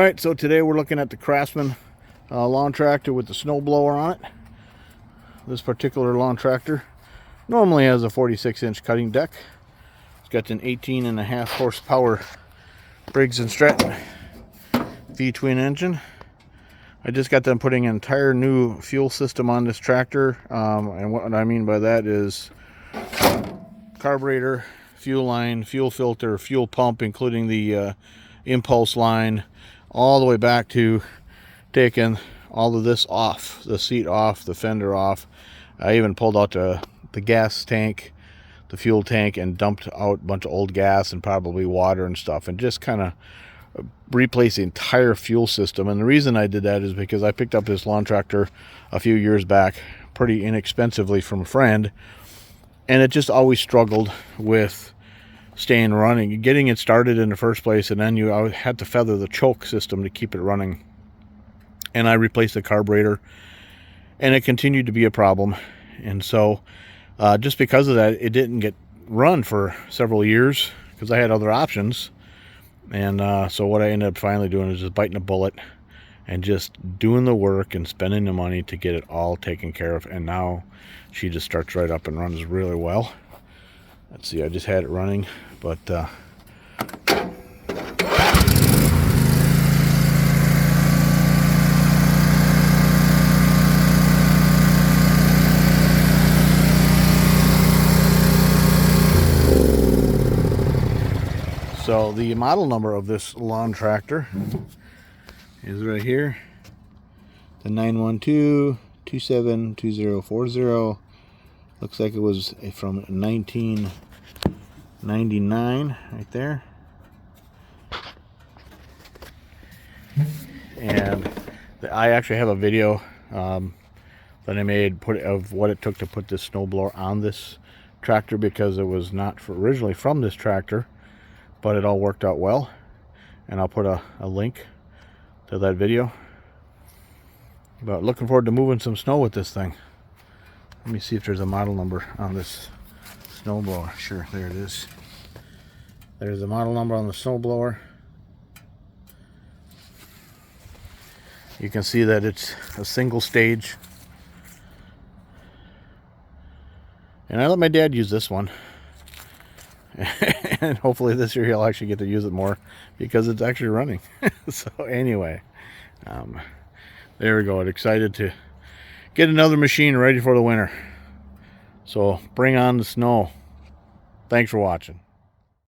Alright, so today we're looking at the Craftsman lawn tractor with the snowblower on it. This particular lawn tractor normally has a 46-inch cutting deck. It's got an 18.5 horsepower Briggs & Stratton V-twin engine. I just got them putting an entire new fuel system on this tractor, and what I mean by that is carburetor, fuel line, fuel filter, fuel pump, including the impulse line, all the way back to taking all of this off, the seat off, the fender off. I even pulled out the gas tank, the fuel tank, and dumped out a bunch of old gas and probably water and stuff, and just kind of replace the entire fuel system. And the reason I did that is because I picked up this lawn tractor a few years back pretty inexpensively from a friend, and it just always struggled with staying running, getting it started in the first place, and then you had to feather the choke system to keep it running. And I replaced the carburetor, and it continued to be a problem. And so just because of that, it didn't get run for several years because I had other options. And so what I ended up finally doing is just biting a bullet and just doing the work and spending the money to get it all taken care of. And now she just starts right up and runs really well. Let's see, I just had it running, but so the model number of this lawn tractor is right here, the 912-272040. Looks like it was from 1999 right there. And I actually have a video that I made of what it took to put this snowblower on this tractor, because it was not originally from this tractor, but it all worked out well. And I'll put a link to that video. But looking forward to moving some snow with this thing. Let me see if there's a model number on this snowblower. Sure, there it is. There's the model number on the snowblower. You can see that it's a single stage. And I let my dad use this one. And hopefully this year he'll actually get to use it more because it's actually running. So anyway, there we go. I'm excited to get another machine ready for the winter. So bring on the snow. Thanks for watching.